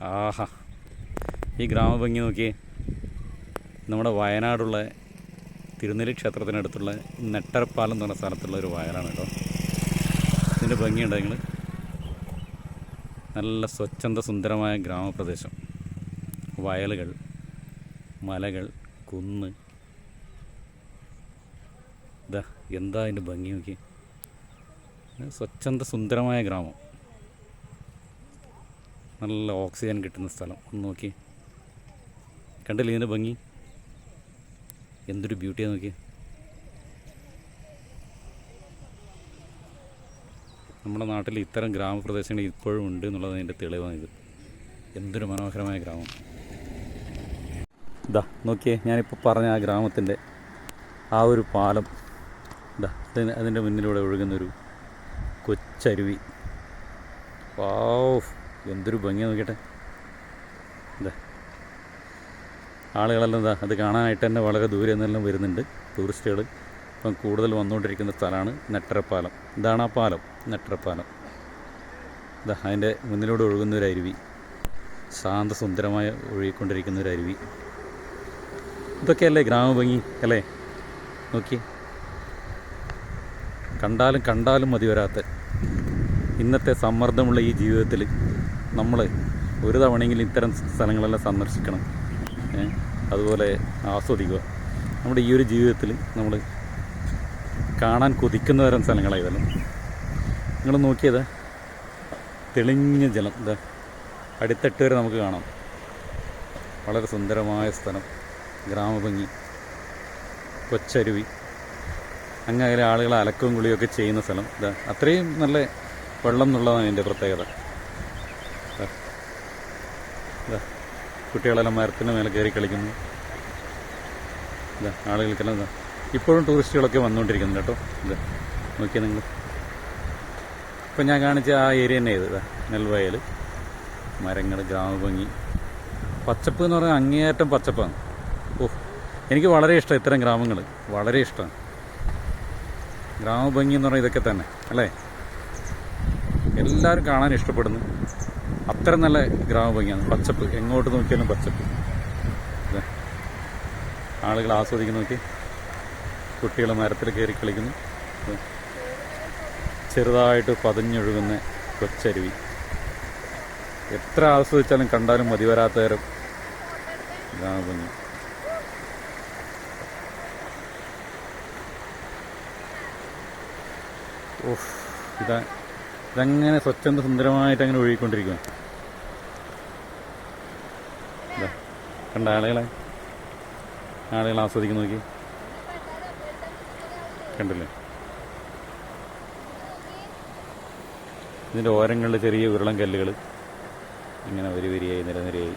ആഹാ, ഈ ഗ്രാമഭംഗി നോക്കിയേ. നമ്മുടെ വയനാടുള്ള തിരുനെല്ലി ക്ഷേത്രത്തിനടുത്തുള്ള നെട്ടരപ്പാലം എന്ന് പറഞ്ഞ സ്ഥലത്തുള്ള ഒരു വയലാണ് കേട്ടോ. ഇതിൻ്റെ ഭംഗിയുണ്ട് നിങ്ങൾ. നല്ല സ്വച്ഛന്ത സുന്ദരമായ ഗ്രാമപ്രദേശം, വയലുകൾ, മലകൾ, കുന്ന്. ഇതാ എന്താ അതിൻ്റെ ഭംഗി നോക്കി. സ്വച്ഛന്ത സുന്ദരമായ ഗ്രാമം, നല്ല ഓക്സിജൻ കിട്ടുന്ന സ്ഥലം. ഒന്ന് നോക്കി, കണ്ടില്ലേ ഇതിൻ്റെ ഭംഗി? എന്തൊരു ബ്യൂട്ടിയാണ് നോക്കി. നമ്മുടെ നാട്ടിൽ ഇത്തരം ഗ്രാമപ്രദേശങ്ങൾ ഇപ്പോഴും ഉണ്ട് എന്നുള്ളതിൻ്റെ തെളിവാണിത്. എന്തൊരു മനോഹരമായ ഗ്രാമം. ഇതാ നോക്കിയേ, ഞാനിപ്പോൾ പറഞ്ഞ ആ ഗ്രാമത്തിൻ്റെ ആ ഒരു പാലം, ഇതാ അതിൻ്റെ മുന്നിലൂടെ ഒഴുകുന്നൊരു കൊച്ചരുവി. വാവ്, എന്തൊരു ഭംഗിയാണ് നോക്കിയിട്ട്. ഇതാ ആളുകളെല്ലാം എന്താ അത് കാണാനായിട്ട് തന്നെ വളരെ ദൂരെ നിന്നെല്ലാം വരുന്നുണ്ട് ടൂറിസ്റ്റുകൾ. ഇപ്പം കൂടുതൽ വന്നുകൊണ്ടിരിക്കുന്ന സ്ഥലമാണ് നെട്ടരപ്പാലം. ഇതാണ് ആ പാലം, നെട്ടരപ്പാലം. ഇതാ അതിൻ്റെ മുന്നിലൂടെ ഒഴുകുന്നൊരു അരുവി, ശാന്തസുന്ദരമായ ഒഴുകിക്കൊണ്ടിരിക്കുന്ന ഒരു അരുവി. ഇതൊക്കെയല്ലേ ഗ്രാമഭംഗി അല്ലേ? നോക്കി, കണ്ടാലും കണ്ടാലും മതി വരാത്ത ഇന്നത്തെ സമ്മർദ്ദമുള്ള ഈ ജീവിതത്തിൽ നമ്മൾ ഒരു തവണയെങ്കിലും ഇത്തരം സ്ഥലങ്ങളെല്ലാം സന്ദർശിക്കണം. അതുപോലെ ആസ്വദിക്കുക. നമ്മുടെ ഈ ഒരു ജീവിതത്തിൽ നമ്മൾ കാണാൻ കൊതിക്കുന്ന തരം സ്ഥലങ്ങളാണ് ഇതെല്ലാം. നിങ്ങൾ നോക്കിയത് തെളിഞ്ഞ ജലം, ഇതാ അടിത്തട്ട് വരെ നമുക്ക് കാണാം. വളരെ സുന്ദരമായ സ്ഥലം, ഗ്രാമഭംഗി, കൊച്ചരുവി, അങ്ങനെ ആളുകൾ അലക്കവും കുളിയൊക്കെ ചെയ്യുന്ന സ്ഥലം. ഇതാ അത്രയും നല്ല വെള്ളം എന്നുള്ളതാണ് അതിൻ്റെ പ്രത്യേകത. ഇതാ കുട്ടികളെല്ലാം മരത്തിന് മേലെ കയറി കളിക്കുന്നു. ഇതാ ആളുകൾക്കെല്ലാം ഇതാ ഇപ്പോഴും ടൂറിസ്റ്റുകളൊക്കെ വന്നുകൊണ്ടിരിക്കുന്നുണ്ട് കേട്ടോ. ഇതാ നോക്കിയാൽ നിങ്ങൾ. ഇപ്പം ഞാൻ കാണിച്ച ആ ഏരിയ തന്നെ ഇത്. ഇതാ നെൽവയൽ, മരങ്ങൾ, ഗ്രാമഭംഗി, പച്ചപ്പ് എന്ന് പറഞ്ഞാൽ അങ്ങേയറ്റം പച്ചപ്പാണ്. എനിക്ക് വളരെ ഇഷ്ടം ഇത്തരം ഗ്രാമങ്ങൾ, വളരെ ഇഷ്ടമാണ്. ഗ്രാമഭംഗി എന്ന് പറഞ്ഞാൽ ഇതൊക്കെ തന്നെ അല്ലേ? എല്ലാവരും കാണാൻ ഇഷ്ടപ്പെടുന്നു. അത്ര നല്ല ഗ്രാമഭംഗിയാണ്. പച്ചപ്പ്, എങ്ങോട്ട് നോക്കിയാലും പച്ചപ്പ്. ആളുകൾ ആസ്വദിക്കുന്നു. നോക്കി, കുട്ടികൾ മരത്തിൽ കയറി കളിക്കുന്നു. ചെറുതായിട്ട് പതഞ്ഞൊഴുകുന്ന കൊച്ചരുവി. എത്ര ആസ്വദിച്ചാലും കണ്ടാലും മതി വരാത്ത തരം ഗ്രാമഭംഗി. ഇതങ്ങനെ സ്വച്ഛന്ത സുന്ദരമായിട്ട് അങ്ങനെ ഒഴുകിക്കൊണ്ടിരിക്കുക. കണ്ട ആളുകൾ ആസ്വദിക്കുന്നു. നോക്കി, കണ്ടില്ലേ? ഇതിൻ്റെ ഓരങ്ങളിൽ ചെറിയ ഉരുളൻ കല്ലുകൾ ഇങ്ങനെ വരി വരിയായി നിരനിരയായി